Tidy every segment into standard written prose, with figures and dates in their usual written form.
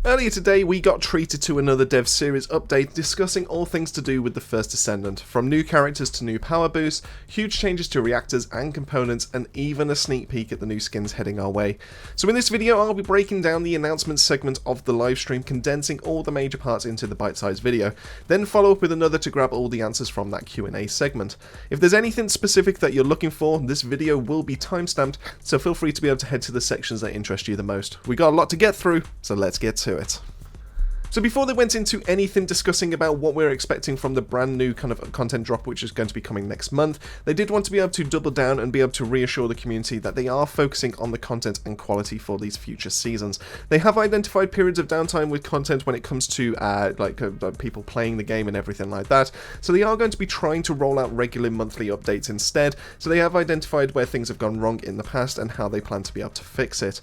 Earlier today, we got treated to another dev series update discussing all things to do with the First Descendant, from new characters to new power boosts, huge changes to reactors and components, and even a sneak peek at the new skins heading our way. So in this video, I'll be breaking down the announcement segment of the livestream, condensing all the major parts into the bite-sized video, then follow up with another to grab all the answers from that Q&A segment. If there's anything specific that you're looking for, this video will be timestamped, so feel free to be able to head to the sections that interest you the most. We got a lot to get through, so let's get to it. So before they went into anything discussing about what we're expecting from the brand new kind of content drop which is going to be coming next month, they did want to be able to double down and be able to reassure the community that they are focusing on the content and quality for these future seasons. They have identified periods of downtime with content when it comes to people playing the game and everything like that, so they are going to be trying to roll out regular monthly updates instead, so they have identified where things have gone wrong in the past and how they plan to be able to fix it.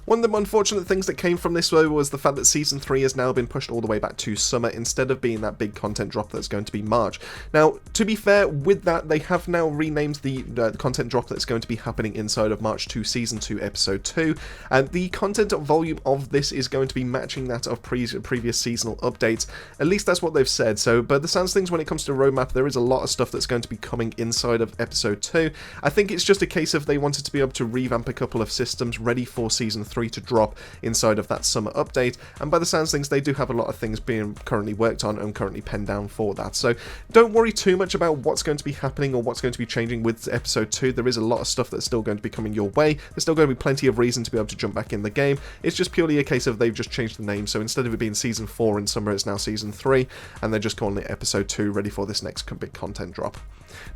One of the unfortunate things that came from this though was the fact that Season 3 has now been pushed all the way back to summer instead of being that big content drop that's going to be March. Now, to be fair, with that, they have now renamed the content drop that's going to be happening inside of March to Season 2 Episode 2, and the content volume of this is going to be matching that of previous seasonal updates. At least that's what they've said. So, by the sounds of things, when it comes to roadmap, there is a lot of stuff that's going to be coming inside of Episode 2. I think it's just a case of they wanted to be able to revamp a couple of systems ready for Season 3 to drop inside of that summer update, and by the sounds of things they do have a lot of things being currently worked on and currently penned down for that, so don't worry too much about what's going to be happening or what's going to be changing with episode 2. There is a lot of stuff that's still going to be coming your way. There's still going to be plenty of reason to be able to jump back in the game. It's just purely a case of they've just changed the name, so instead of it being Season 4 in summer, it's now Season 3, and they're just calling it Episode 2, ready for this next big content drop.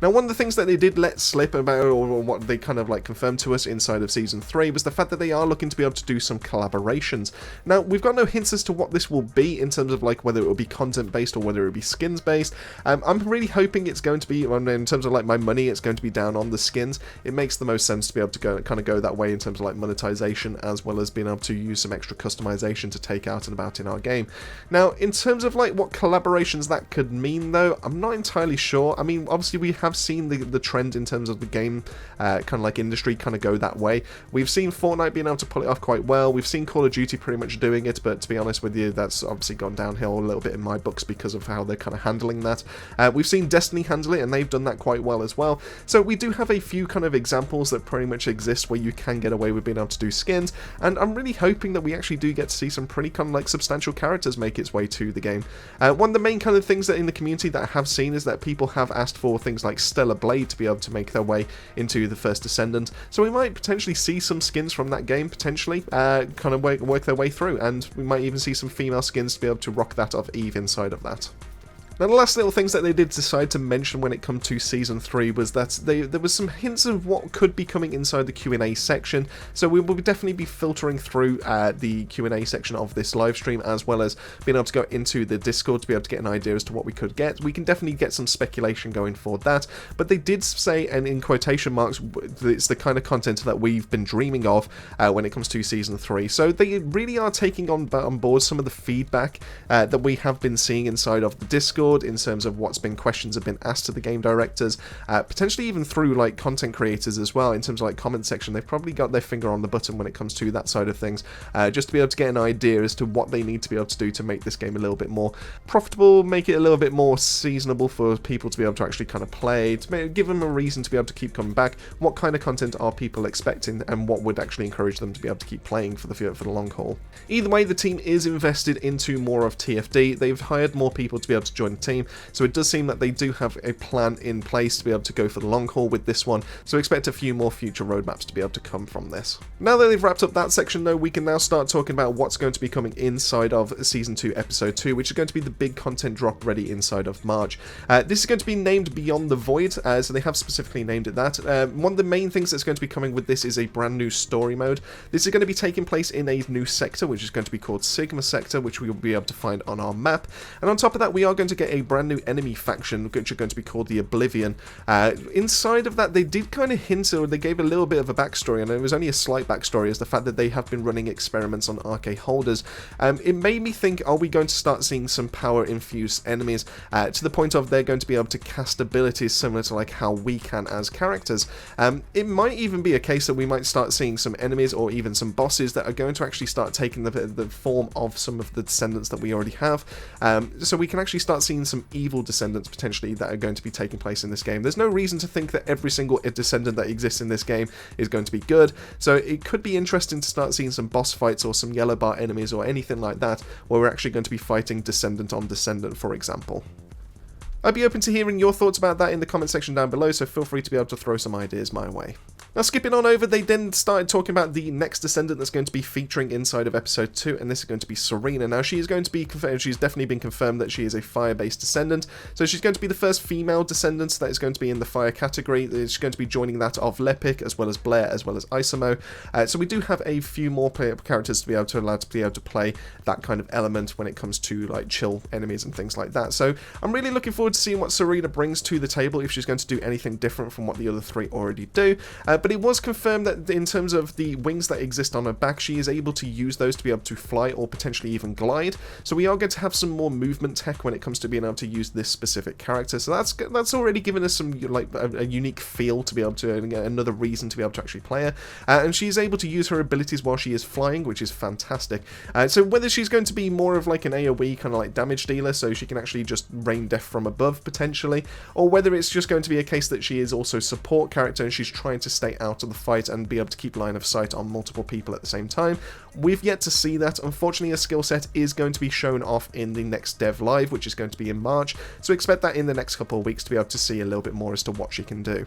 Now, one of the things that they did let slip about, or what they kind of like confirmed to us inside of Season 3, was the fact that they are looking to be able to do some collaborations. Now, we've got no hints as to what this will be in terms of like whether it will be content based or whether it will be skins based. I'm really hoping it's going to be, in terms of like my money, it's going to be down on the skins. It makes the most sense to be able to go that way in terms of like monetization, as well as being able to use some extra customization to take out and about in our game. Now, in terms of like what collaborations that could mean though, I'm not entirely sure. I mean, obviously we have seen the trend in terms of the game kind of like industry kind of go that way. We've seen Fortnite being able to pull it off quite well. We've seen Call of Duty pretty much doing it, but to be honest with you, that's obviously gone downhill a little bit in my books because of how they're kind of handling that. We've seen Destiny handle it, and they've done that quite well as well. So we do have a few kind of examples that pretty much exist where you can get away with being able to do skins, and I'm really hoping that we actually do get to see some pretty kind of like substantial characters make its way to the game. One of the main kind of things that in the community that I have seen is that people have asked for things like Stellar Blade to be able to make their way into the First Descendant, so we might potentially see some skins from that game potentially kind of work their way through, and we might even see some female skins to be able to rock that of Eve inside of that. Now, the last little things that they did decide to mention when it comes to Season 3 was that there was some hints of what could be coming inside the Q&A section, so we will definitely be filtering through the Q&A section of this live stream, as well as being able to go into the Discord to be able to get an idea as to what we could get. We can definitely get some speculation going for that, but they did say, and in quotation marks, it's the kind of content that we've been dreaming of when it comes to Season 3, so they really are taking on board some of the feedback that we have been seeing inside of the Discord, in terms of what's been questions have been asked to the game directors, potentially even through like content creators as well, in terms of like comment section. They've probably got their finger on the button when it comes to that side of things, just to be able to get an idea as to what they need to be able to do to make this game a little bit more profitable, make it a little bit more seasonable for people to be able to actually kind of play, to give them a reason to be able to keep coming back. What kind of content are people expecting, and what would actually encourage them to be able to keep playing for the long haul? Either way, the team is invested into more of TFD. They've hired more people to be able to join the team, so it does seem that they do have a plan in place to be able to go for the long haul with this one, so expect a few more future roadmaps to be able to come from this. Now that they've wrapped up that section though, we can now start talking about what's going to be coming inside of Season 2 Episode 2, which is going to be the big content drop ready inside of March. This is going to be named Beyond the Void, so they have specifically named it that. One of the main things that's going to be coming with this is a brand new story mode. This is going to be taking place in a new sector, which is going to be called Sigma Sector, which we will be able to find on our map, and on top of that we are going to get get a brand new enemy faction, which are going to be called the Oblivion. Inside of that, they did kind of hint, or they gave a little bit of a backstory, and it was only a slight backstory, as the fact that they have been running experiments on Arche holders. It made me think, are we going to start seeing some power-infused enemies, to the point of they're going to be able to cast abilities similar to like how we can as characters. It might even be a case that we might start seeing some enemies or even some bosses that are going to actually start taking the form of some of the Descendants that we already have. So we can actually start seeing some evil Descendants potentially that are going to be taking place in this game. There's no reason to think that every single Descendant that exists in this game is going to be good, so it could be interesting to start seeing some boss fights or some yellow bar enemies or anything like that, where we're actually going to be fighting Descendant on Descendant, for example. I'd be open to hearing your thoughts about that in the comment section down below, so feel free to be able to throw some ideas my way. Now, skipping on over, they then started talking about the next Descendant that's going to be featuring inside of episode 2, and this is going to be Serena. Now, she is going to be confirmed, she's definitely been confirmed that she is a fire-based Descendant, so she's going to be the first female Descendant that is going to be in the fire category. She's going to be joining that of Lepic, as well as Blair, as well as Isomo. So we do have a few more characters to be able to play that kind of element when it comes to like chill enemies and things like that. So I'm really looking forward to seeing what Serena brings to the table, if she's going to do anything different from what the other three already do. But it was confirmed that in terms of the wings that exist on her back, she is able to use those to be able to fly or potentially even glide. So we are going to have some more movement tech when it comes to being able to use this specific character. So that's already given us some like a unique feel to be able to another reason to be able to actually play her. And she's able to use her abilities while she is flying, which is fantastic. So whether she's going to be more of like an AoE kind of like damage dealer, so she can actually just rain death from above potentially, or whether it's just going to be a case that she is also support character and she's trying to stay out of the fight and be able to keep line of sight on multiple people at the same time. We've yet to see that. Unfortunately, a skill set is going to be shown off in the next Dev Live, which is going to be in March, so expect that in the next couple of weeks to be able to see a little bit more as to what she can do.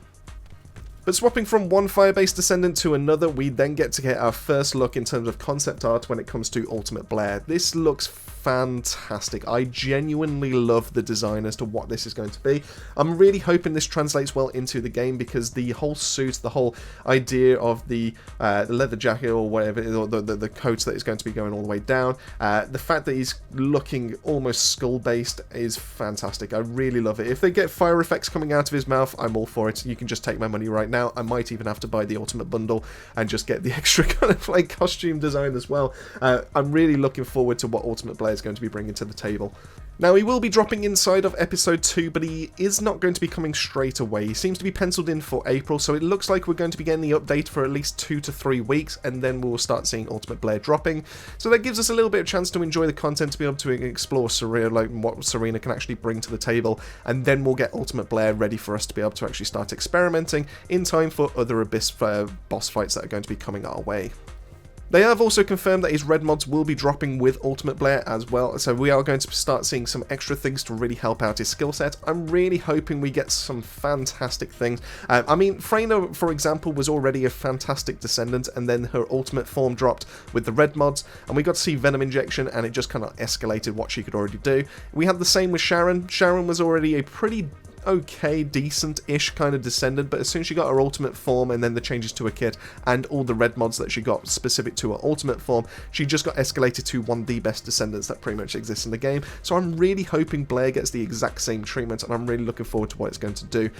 But swapping from one fire-based Descendant to another, we then get to get our first look in terms of concept art when it comes to Ultimate Blair. This looks fantastic. I genuinely love the design as to what this is going to be. I'm really hoping this translates well into the game, because the whole suit, the whole idea of the leather jacket or whatever, or the coat that is going to be going all the way down, the fact that he's looking almost skull-based is fantastic. I really love it. If they get fire effects coming out of his mouth, I'm all for it. You can just take my money right now. I might even have to buy the Ultimate Bundle and just get the extra kind of like costume design as well. I'm really looking forward to what Ultimate Blair is going to be bringing to the table. Now, he will be dropping inside of episode 2, but he is not going to be coming straight away. He seems to be penciled in for April, so it looks like we're going to be getting the update for at least 2 to 3 weeks, and then we'll start seeing Ultimate Blair dropping. So that gives us a little bit of chance to enjoy the content, to be able to explore Serena, like what Serena can actually bring to the table, and then we'll get Ultimate Blair ready for us to be able to actually start experimenting in time for other Abyss boss fights that are going to be coming our way. They have also confirmed that his red mods will be dropping with Ultimate Blair as well, so we are going to start seeing some extra things to really help out his skill set. I'm really hoping we get some fantastic things. I mean, Freyna, for example, was already a fantastic Descendant, and then her ultimate form dropped with the red mods, and we got to see Venom Injection, and it just kind of escalated what she could already do. We had the same with Sharon. Sharon was already a pretty okay, decent-ish kind of Descendant, but as soon as she got her ultimate form and then the changes to her kit and all the red mods that she got specific to her ultimate form, she just got escalated to one of the best Descendants that pretty much exists in the game. So I'm really hoping Blair gets the exact same treatment, and I'm really looking forward to what it's going to do.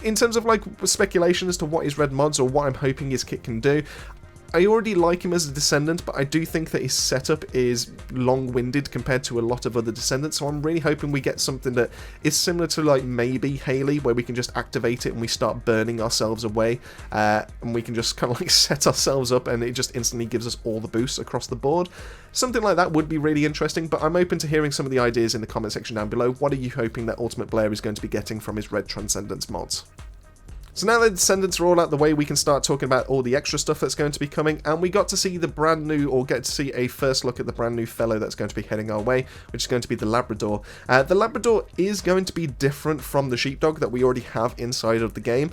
In terms of like speculation as to what his red mods or what I'm hoping his kit can do, I already like him as a Descendant, but I do think that his setup is long-winded compared to a lot of other Descendants, so I'm really hoping we get something that is similar to like maybe Haley, where we can just activate it and we start burning ourselves away, and we can just kind of like set ourselves up and it just instantly gives us all the boosts across the board. Something like that would be really interesting, but I'm open to hearing some of the ideas in the comment section down below. What are you hoping that Ultimate Blair is going to be getting from his Red Transcendence mods? So now that the Descendants are all out the way, we can start talking about all the extra stuff that's going to be coming, and we got to see the brand new, or get to see a first look at the brand new fellow that's going to be heading our way, which is going to be the Labrador. The Labrador is going to be different from the Sheepdog that we already have inside of the game,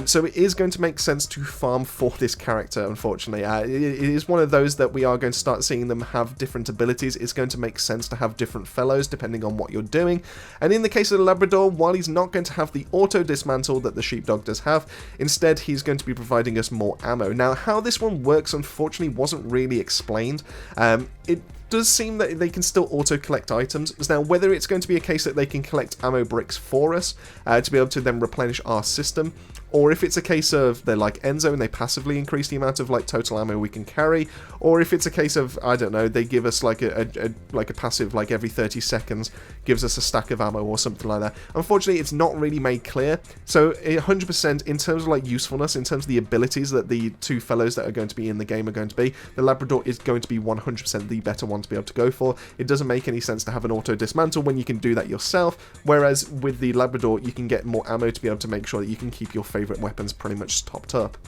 so it is going to make sense to farm for this character, unfortunately. It is one of those that we are going to start seeing them have different abilities. It's going to make sense to have different fellows depending on what you're doing, and in the case of the Labrador, while he's not going to have the auto dismantle that the Sheepdog does have, instead he's going to be providing us more ammo. Now, how this one works unfortunately wasn't really explained. does seem that they can still auto-collect items. Now, whether it's going to be a case that they can collect ammo bricks for us to be able to then replenish our system, or if it's a case of they're like Enzo and they passively increase the amount of like total ammo we can carry, or if it's a case of, I don't know, they give us like a passive like every 30 seconds gives us a stack of ammo or something like that. Unfortunately, it's not really made clear. So 100% in terms of like usefulness, in terms of the abilities that the two fellows that are going to be in the game are going to be, the Labrador is going to be 100% the better one to be able to go for. It doesn't make any sense to have an auto dismantle when you can do that yourself, whereas with the Labrador you can get more ammo to be able to make sure that you can keep your favourite weapons pretty much topped up.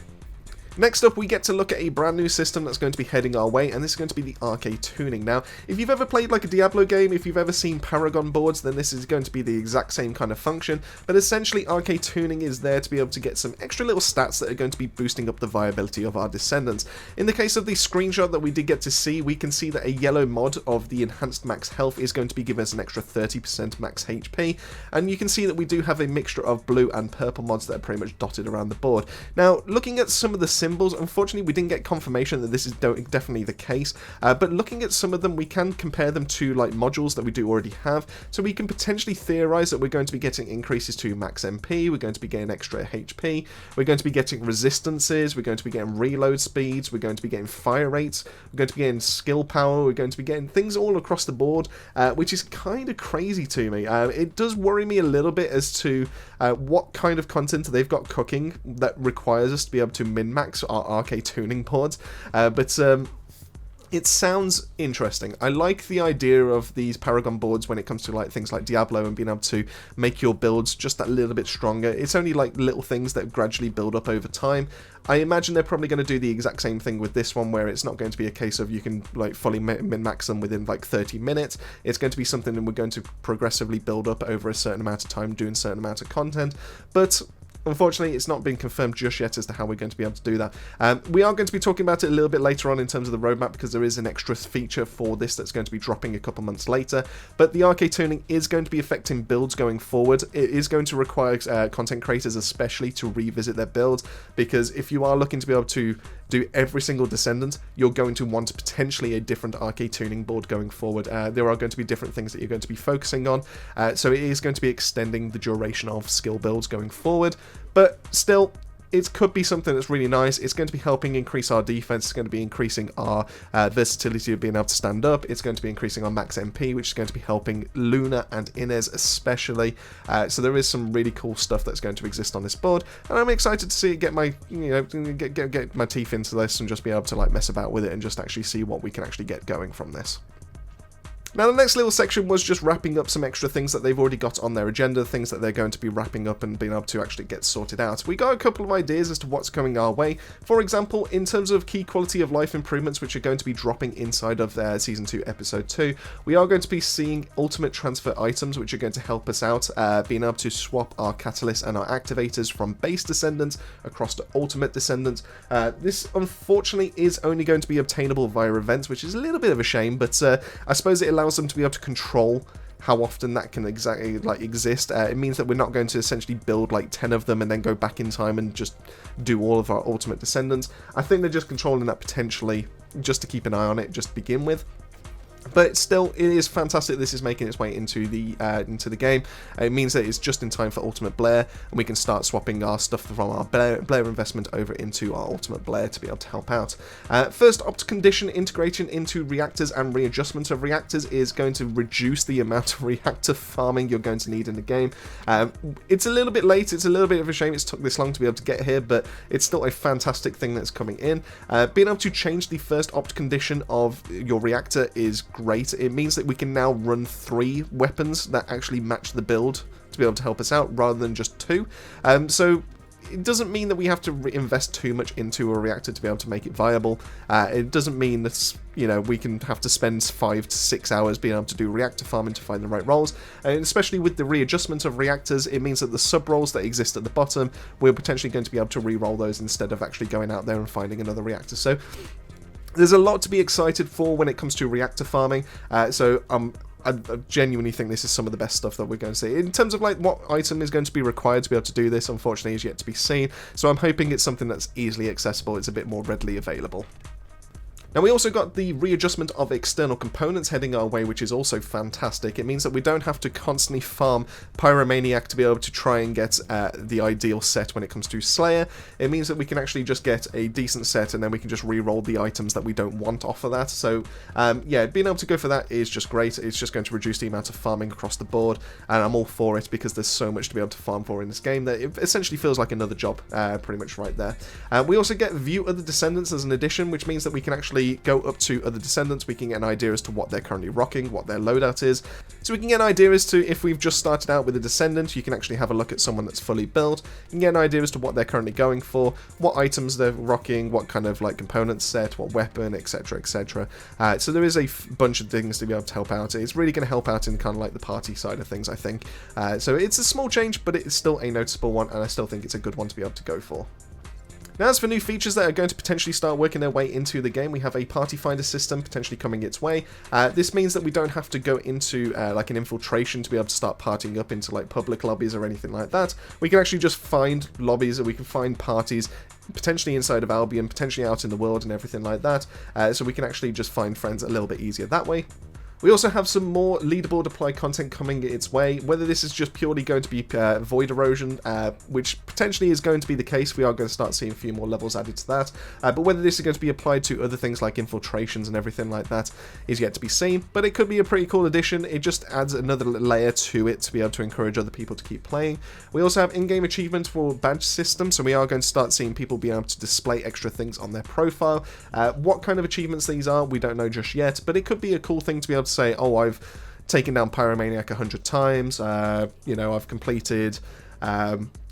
Next up, we get to look at a brand new system that's going to be heading our way, and this is going to be the Arche Tuning. Now, if you've ever played like a Diablo game, if you've ever seen Paragon boards, then this is going to be the exact same kind of function, but essentially Arche Tuning is there to be able to get some extra little stats that are going to be boosting up the viability of our Descendants. In the case of the screenshot that we did get to see, we can see that a yellow mod of the enhanced max health is going to be giving us an extra 30% max HP, and you can see that we do have a mixture of blue and purple mods that are pretty much dotted around the board. Now, looking at some of the symbols, unfortunately we didn't get confirmation that this is definitely the case, but looking at some of them we can compare them to like modules that we do already have, so we can potentially theorize that we're going to be getting increases to max MP, we're going to be getting extra HP, we're going to be getting resistances, we're going to be getting reload speeds, we're going to be getting fire rates, we're going to be getting skill power, we're going to be getting things all across the board, which is kind of crazy to me. It does worry me a little bit as to what kind of content they've got cooking that requires us to be able to min-max our Arche Tuning boards, but it sounds interesting. I like the idea of these Paragon boards when it comes to like things like Diablo and being able to make your builds just that little bit stronger. It's only like little things that gradually build up over time. I imagine they're probably going to do the exact same thing with this one, where it's not going to be a case of you can like fully min-max them within like 30 minutes. It's going to be something that we're going to progressively build up over a certain amount of time, doing a certain amount of content, but unfortunately, it's not been confirmed just yet as to how we're going to be able to do that. We are going to be talking about it a little bit later on in terms of the roadmap, because there is an extra feature for this that's going to be dropping a couple months later. But the Arche Tuning is going to be affecting builds going forward. It is going to require content creators especially to revisit their builds, because if you are looking to be able to do every single Descendant, you're going to want potentially a different Arche Tuning board going forward. There are going to be different things that you're going to be focusing on, so it is going to be extending the duration of skill builds going forward. But still, it could be something that's really nice. It's going to be helping increase our defense. It's going to be increasing our versatility of being able to stand up. It's going to be increasing our max MP, which is going to be helping Luna and Inez especially. So there is some really cool stuff that's going to exist on this board, and I'm excited to see it get my get my teeth into this and just be able to like mess about with it and just actually see what we can actually get going from this. Now, the next little section was just wrapping up some extra things that they've already got on their agenda, things that they're going to be wrapping up and being able to actually get sorted out. We got a couple of ideas as to what's coming our way. For example, in terms of key quality of life improvements, which are going to be dropping inside of their Season 2, Episode 2, we are going to be seeing ultimate transfer items, which are going to help us out, being able to swap our catalysts and our activators from base Descendants across to ultimate Descendants. This, unfortunately, is only going to be obtainable via events, which is a little bit of a shame, but I suppose it allows them to be able to control how often that can exactly like exist. It means that we're not going to essentially build like 10 of them and then go back in time and just do all of our ultimate Descendants. I think they're just controlling that potentially just to keep an eye on it just to begin with. But still, it is fantastic this is making its way into the game. It means that it's just in time for Ultimate Blair, and we can start swapping our stuff from our Blair investment over into our Ultimate Blair to be able to help out. First opt condition integration into reactors and readjustment of reactors is going to reduce the amount of reactor farming you're going to need in the game. It's a little bit late, it's a little bit of a shame it's took this long to be able to get here, but it's still a fantastic thing that's coming in. Being able to change the first opt condition of your reactor is great. It means that we can now run 3 weapons that actually match the build to be able to help us out rather than just 2. So it doesn't mean that we have to invest too much into a reactor to be able to make it viable. It doesn't mean that we can have to spend 5 to 6 hours being able to do reactor farming to find the right roles. And especially with the readjustment of reactors, it means that the sub roles that exist at the bottom, we're potentially going to be able to re-roll those instead of actually going out there and finding another reactor. So there's a lot to be excited for when it comes to reactor farming, I genuinely think this is some of the best stuff that we're going to see. In terms of like what item is going to be required to be able to do this, unfortunately is yet to be seen, so I'm hoping it's something that's easily accessible, it's a bit more readily available. Now we also got the readjustment of external components heading our way, which is also fantastic. It means that we don't have to constantly farm Pyromaniac to be able to try and get the ideal set when it comes to Slayer. It means that we can actually just get a decent set and then we can just re-roll the items that we don't want off of that. So yeah, being able to go for that is just great. It's just going to reduce the amount of farming across the board, and I'm all for it because there's so much to be able to farm for in this game that it essentially feels like another job pretty much right there. We also get View Other Descendants as an addition, which means that we can actually go up to other Descendants. We can get an idea as to what they're currently rocking, what their loadout is. So we can get an idea as to if we've just started out with a Descendant, you can actually have a look at someone that's fully built. You can get an idea as to what they're currently going for, what items they're rocking, what kind of like component set, what weapon, etc, etc. So there is a bunch of things to be able to help out. It's really going to help out in kind of like the party side of things, I think. So it's a small change, but it's still a noticeable one, and I still think it's a good one to be able to go for. Now, as for new features that are going to potentially start working their way into the game, we have a party finder system potentially coming its way. This means that we don't have to go into like an infiltration to be able to start partying up into like public lobbies or anything like that. We can actually just find lobbies, or we can find parties potentially inside of Albion, potentially out in the world and everything like that. So we can actually just find friends a little bit easier that way. We also have some more leaderboard applied content coming its way. Whether this is just purely going to be void erosion, which potentially is going to be the case, we are going to start seeing a few more levels added to that. But whether this is going to be applied to other things like infiltrations and everything like that is yet to be seen. But it could be a pretty cool addition. It just adds another layer to it to be able to encourage other people to keep playing. We also have in-game achievements for badge system, so we are going to start seeing people being able to display extra things on their profile. What kind of achievements these are, we don't know just yet, but it could be a cool thing to be able to say, oh, I've taken down Pyromaniac 100 times, you know, I've completed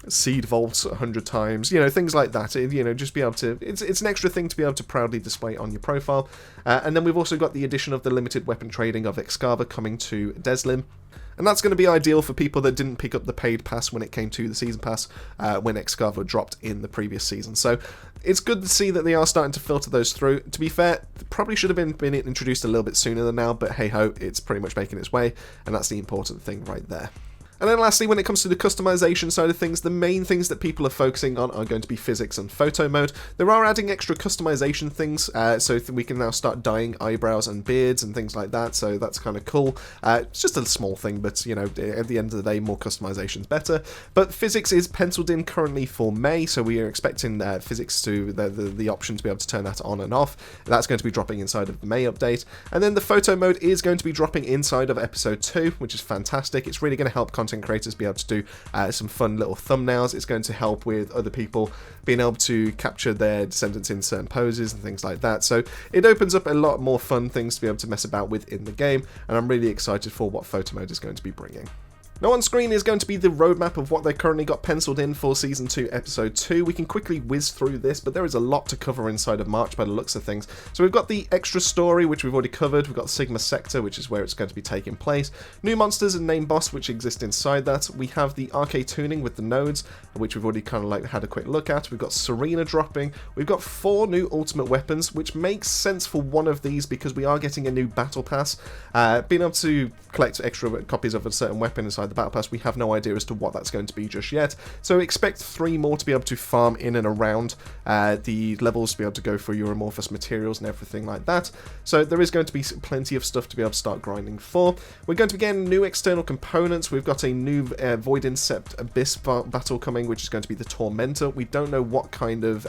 Seed Vaults 100 times, you know, things like that. You know, just be able to, it's an extra thing to be able to proudly display on your profile. And then we've also got the addition of the limited weapon trading of Excava coming to Deslim. And that's going to be ideal for people that didn't pick up the paid pass when it came to the season pass when Excava dropped in the previous season. So it's good to see that they are starting to filter those through. To be fair, probably should have been introduced a little bit sooner than now, but hey ho, it's pretty much making its way, and that's the important thing right there. And then lastly, when it comes to the customization side of things, the main things that people are focusing on are going to be physics and photo mode. They are adding extra customization things, so we can now start dyeing eyebrows and beards and things like that, so that's kind of cool. It's just a small thing, but, you know, at the end of the day, more customization is better. But physics is penciled in currently for May, so we are expecting physics to, the option to be able to turn that on and off. That's going to be dropping inside of the May update. And then the photo mode is going to be dropping inside of episode 2, which is fantastic. It's really going to help content creators be able to do some fun little thumbnails. It's going to help with other people being able to capture their descendants in certain poses and things like that. So it opens up a lot more fun things to be able to mess about with in the game, and I'm really excited for what photo mode is going to be bringing. Now on screen is going to be the roadmap of what they currently got penciled in for Season 2, Episode 2. We can quickly whiz through this, but there is a lot to cover inside of March by the looks of things. So we've got the extra story, which we've already covered. We've got Sigma Sector, which is where it's going to be taking place. New monsters and name boss, which exist inside that. We have the Arche Tuning with the nodes, which we've already kind of like had a quick look at. We've got Serena dropping. We've got 4 new ultimate weapons, which makes sense for one of these because we are getting a new battle pass. Being able to collect extra copies of a certain weapon inside the battle pass, we have no idea as to what that's going to be just yet. So expect 3 more to be able to farm in and around the levels to be able to go for your amorphous materials and everything like that. So there is going to be plenty of stuff to be able to start grinding for. We're going to be getting new external components. We've got a new Void Incept Abyss battle coming, which is going to be the Tormentor. We don't know what kind of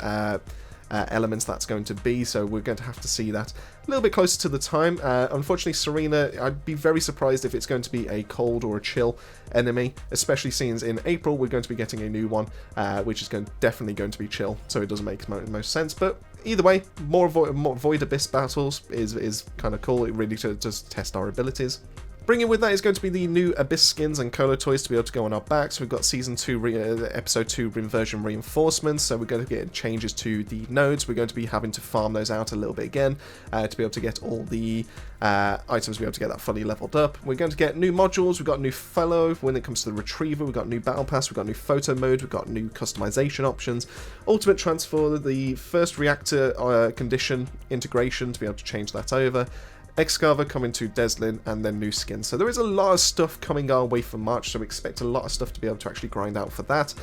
elements that's going to be, so we're going to have to see that a little bit closer to the time. Unfortunately, Serena, I'd be very surprised if it's going to be a cold or a chill enemy, especially since in April we're going to be getting a new one, which is definitely going to be chill, so it doesn't make most sense. But either way, more Void Abyss battles is kind of cool. It really does test our abilities. Bringing with that is going to be the new Abyss skins and Colo toys to be able to go on our backs. We've got Season 2, Episode 2 Inversion reinforcements, so we're going to get changes to the nodes. We're going to be having to farm those out a little bit again to be able to get all the items, to be able to get that fully leveled up. We're going to get new modules. We've got new Fellow. When it comes to the Retriever, we've got new Battle Pass. We've got new Photo Mode. We've got new customization options. Ultimate Transfer, the first Reactor condition integration to be able to change that over. Excava coming to Deslin, and then new skins. So there is a lot of stuff coming our way for March, so we expect a lot of stuff to be able to actually grind out for that.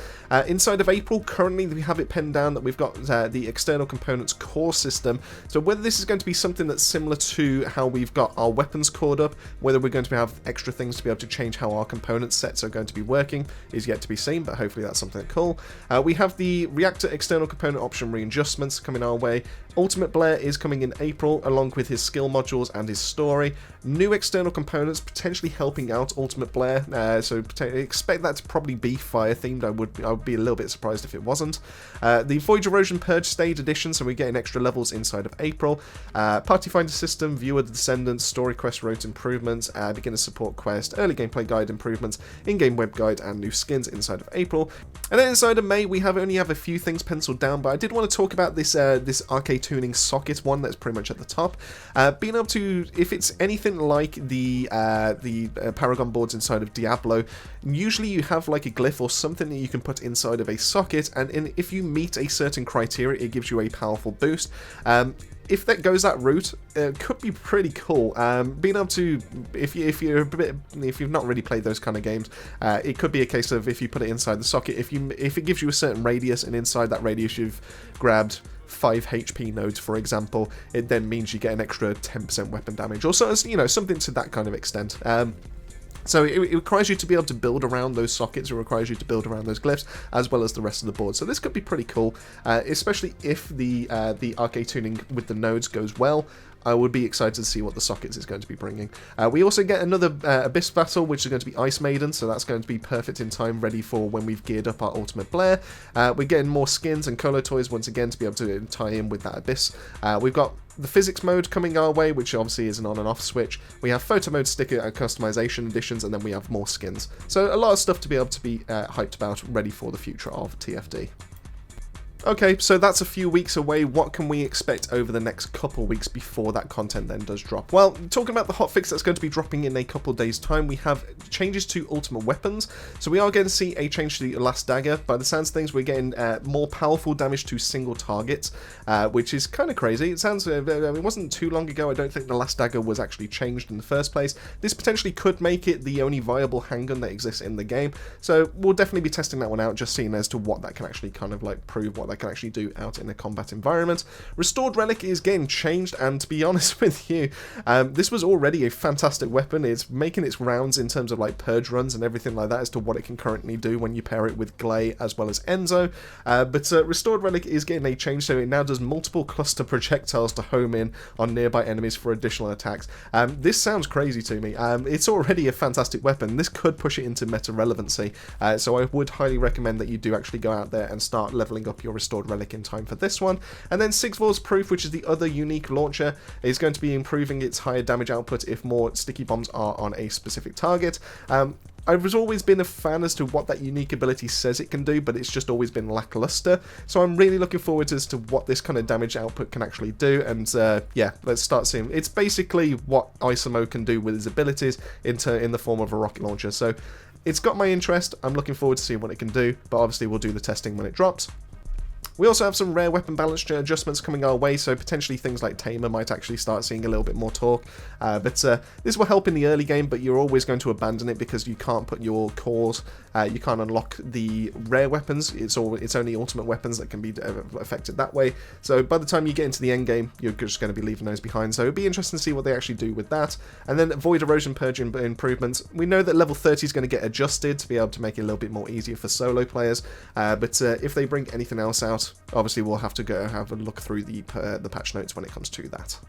Inside of April, currently we have it pinned down that we've got the external components core system. So whether this is going to be something that's similar to how we've got our weapons cored up, whether we're going to have extra things to be able to change how our component sets are going to be working, is yet to be seen, but hopefully that's something cool. We have the Reactor external component option readjustments coming our way. Ultimate Blair is coming in April, along with his skill modules and his story. New external components potentially helping out Ultimate Blair, so expect that to probably be fire themed. I would be a little bit surprised if it wasn't. The Void Erosion Purge Stage Edition, so we're getting extra levels inside of April. Party Finder System, Viewer the Descendants, Story Quest Route improvements, Beginner Support Quest, Early Gameplay Guide improvements, in-game web guide, and new skins inside of April. And then inside of May, we only have a few things penciled down, but I did want to talk about this Arche Tuning socket one that's pretty much at the top. Being able to, if it's anything like the Paragon boards inside of Diablo, usually you have like a glyph or something that you can put inside of a socket, and if you meet a certain criteria, it gives you a powerful boost. If that goes that route, it could be pretty cool. Being able to, if you've not really played those kind of games, it could be a case of if you put it inside the socket, if it gives you a certain radius, and inside that radius you've grabbed 5 HP nodes, for example, it then means you get an extra 10% weapon damage, or so, something to that kind of extent. So it requires you to be able to build around those sockets, it requires you to build around those glyphs, as well as the rest of the board. So this could be pretty cool, especially if the Arche Tuning with the nodes goes well. I would be excited to see what the sockets is going to be bringing. We also get another Abyss Battle, which is going to be Ice Maiden, so that's going to be perfect in time, ready for when we've geared up our Ultimate Blair. We're getting more skins and Colo Toys once again to be able to tie in with that Abyss. We've got the physics mode coming our way, which obviously is an on and off switch. We have photo mode, sticker and customization additions, and then we have more skins. So a lot of stuff to be able to be hyped about, ready for the future of TFD. Okay, so that's a few weeks away. What can we expect over the next couple weeks before that content then does drop? Well, talking about the hotfix that's going to be dropping in a couple days' time, we have changes to ultimate weapons. So we are going to see a change to the last dagger. By the sounds of things, we're getting more powerful damage to single targets, which is kind of crazy. It sounds, it wasn't too long ago, I don't think the last dagger was actually changed in the first place. This potentially could make it the only viable handgun that exists in the game. So we'll definitely be testing that one out, just seeing as to what that can actually kind of like prove, what that can actually do out in a combat environment. Restored Relic is getting changed, and to be honest with you, this was already a fantastic weapon. It's making its rounds in terms of like purge runs and everything like that as to what it can currently do when you pair it with Glay as well as Enzo. But Restored Relic is getting a change, so it now does multiple cluster projectiles to home in on nearby enemies for additional attacks. This sounds crazy to me. It's already a fantastic weapon. This could push it into meta relevancy, so I would highly recommend that you do actually go out there and start leveling up your Restored Relic in time for this one. And then Sigvor's Proof, which is the other unique launcher, is going to be improving its higher damage output if more sticky bombs are on a specific target. I've always been a fan as to what that unique ability says it can do, but it's just always been lackluster. So I'm really looking forward as to what this kind of damage output can actually do. And yeah, let's start seeing. It's basically what Isomo can do with his abilities in the form of a rocket launcher. So it's got my interest. I'm looking forward to seeing what it can do, but obviously we'll do the testing when it drops. We also have some rare weapon balance adjustments coming our way, so potentially things like Tamer might actually start seeing a little bit more talk. But this will help in the early game, but you're always going to abandon it because you can't put your cores, you can't unlock the rare weapons. It's only ultimate weapons that can be affected that way. So by the time you get into the end game, you're just going to be leaving those behind. So it'll be interesting to see what they actually do with that. And then Void Erosion Purge improvements. We know that level 30 is going to get adjusted to be able to make it a little bit more easier for solo players. But if they bring anything else out, obviously we'll have to go have a look through the patch notes when it comes to that.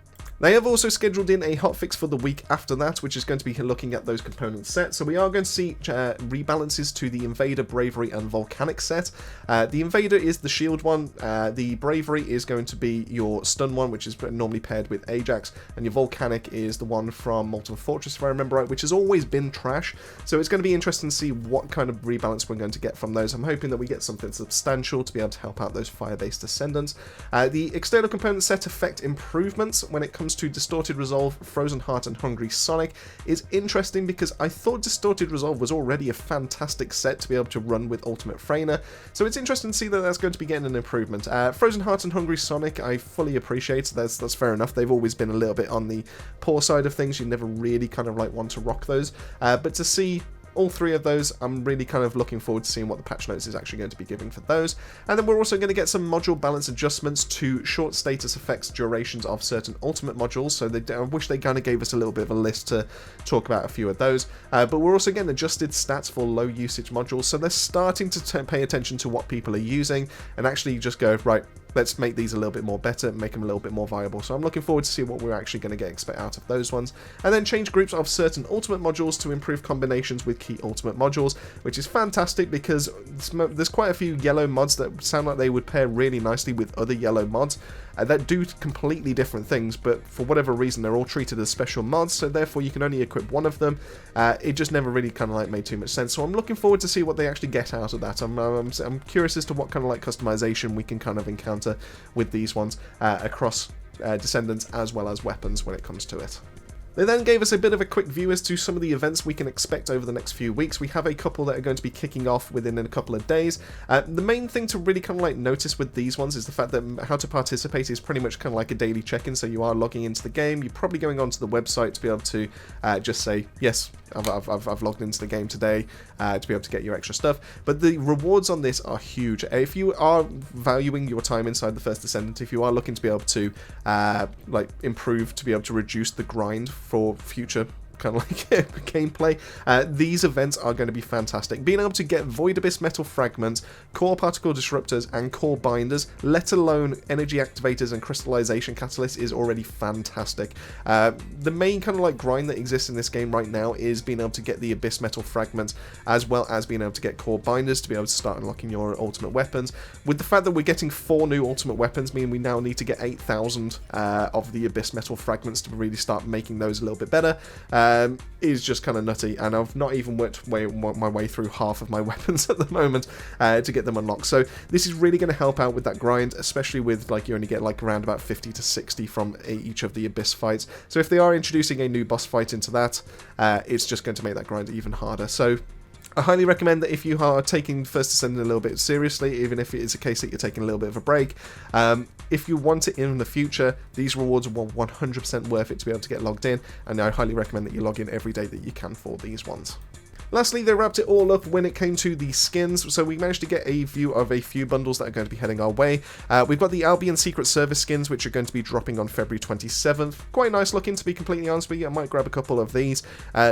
They have also scheduled in a hotfix for the week after that, which is going to be looking at those component sets. So we are going to see rebalances to the Invader, Bravery, and Volcanic set. The Invader is the shield one, the Bravery is going to be your stun one, which is normally paired with Ajax, and your Volcanic is the one from Molten Fortress, if I remember right, which has always been trash. So it's going to be interesting to see what kind of rebalance we're going to get from those. I'm hoping that we get something substantial to be able to help out those fire-based Descendants. The external component set effect improvements when it comes to Distorted Resolve, Frozen Heart, and Hungry Sonic is interesting because I thought Distorted Resolve was already a fantastic set to be able to run with Ultimate Freyna, so it's interesting to see that that's going to be getting an improvement. Frozen Heart and Hungry Sonic I fully appreciate, that's fair enough. They've always been a little bit on the poor side of things. You never really kind of like want to rock those, but to see all three of those, I'm really kind of looking forward to seeing what the patch notes is actually going to be giving for those. And then we're also going to get some module balance adjustments to short status effects durations of certain ultimate modules, so I wish they kind of gave us a little bit of a list to talk about a few of those. But we're also getting adjusted stats for low usage modules, so they're starting to pay attention to what people are using and actually just go, right, let's make these a little bit more better, make them a little bit more viable. So I'm looking forward to see what we're actually going to expect out of those ones. And then change groups of certain ultimate modules to improve combinations with key ultimate modules, which is fantastic because there's quite a few yellow mods that sound like they would pair really nicely with other yellow mods that do completely different things, but for whatever reason they're all treated as special mods, so therefore you can only equip one of them. It just never really kind of like made too much sense, so I'm looking forward to see what they actually get out of that. I'm curious as to what kind of like customization we can kind of encounter with these ones across Descendants as well as weapons when it comes to it. They then gave us a bit of a quick view as to some of the events we can expect over the next few weeks. We have a couple that are going to be kicking off within a couple of days. The main thing to really kind of like notice with these ones is the fact that how to participate is pretty much kind of like a daily check-in, so you are logging into the game, you're probably going onto the website to be able to just say, yes, I've logged into the game today, to be able to get your extra stuff. But the rewards on this are huge. If you are valuing your time inside the First Descendant, if you are looking to be able to like improve, to be able to reduce the grind for future kind of like gameplay, these events are going to be fantastic. Being able to get Void Abyss Metal Fragments, Core Particle Disruptors, and Core Binders, let alone Energy Activators and Crystallization Catalysts, is already fantastic. The main kind of like grind that exists in this game right now is being able to get the Abyss Metal Fragments, as well as being able to get Core Binders to be able to start unlocking your ultimate weapons. With the fact that we're getting 4 new ultimate weapons, meaning we now need to get 8,000 of the Abyss Metal Fragments to really start making those a little bit better. Is just kind of nutty, and I've not even worked my way through half of my weapons at the moment to get them unlocked. So this is really going to help out with that grind, especially with like you only get like around about 50 to 60 from each of the Abyss fights. So if they are introducing a new boss fight into that, it's just going to make that grind even harder. So I highly recommend that if you are taking First Descendant a little bit seriously, even if it is a case that you're taking a little bit of a break, if you want it in the future, these rewards are 100% worth it to be able to get logged in, and I highly recommend that you log in every day that you can for these ones. Lastly, they wrapped it all up when it came to the skins, so we managed to get a view of a few bundles that are going to be heading our way. We've got the Albion Secret Service skins, which are going to be dropping on February 27th. Quite nice looking, to be completely honest with you. I might grab a couple of these.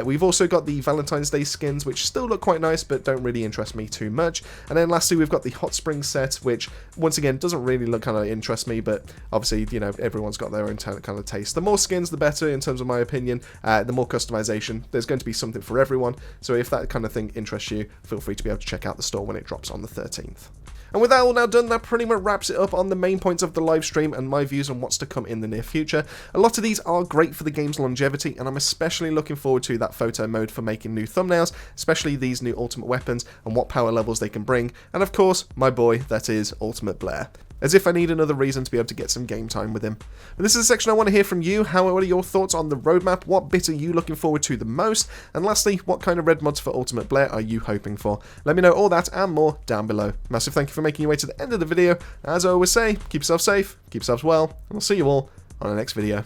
We've also got the Valentine's Day skins, which still look quite nice, but don't really interest me too much. And then lastly, we've got the Hot Spring set, which, once again, doesn't really look kind of interest me, but obviously, you know, everyone's got their own kind of taste. The more skins, the better, in terms of my opinion. The more customization. There's going to be something for everyone, so if that kind of thing interests you, feel free to be able to check out the store when it drops on the 13th. And with that all now done, that pretty much wraps it up on the main points of the live stream and my views on what's to come in the near future. A lot of these are great for the game's longevity, and I'm especially looking forward to that photo mode for making new thumbnails, especially these new ultimate weapons and what power levels they can bring, and of course, my boy, that is Ultimate Blair. As if I need another reason to be able to get some game time with him. But this is a section I want to hear from you. What are your thoughts on the roadmap? What bit are you looking forward to the most? And lastly, what kind of red mods for Ultimate Blair are you hoping for? Let me know all that and more down below. Massive thank you for making your way to the end of the video. As I always say, keep yourself safe, keep yourselves well, and I'll see you all on the next video.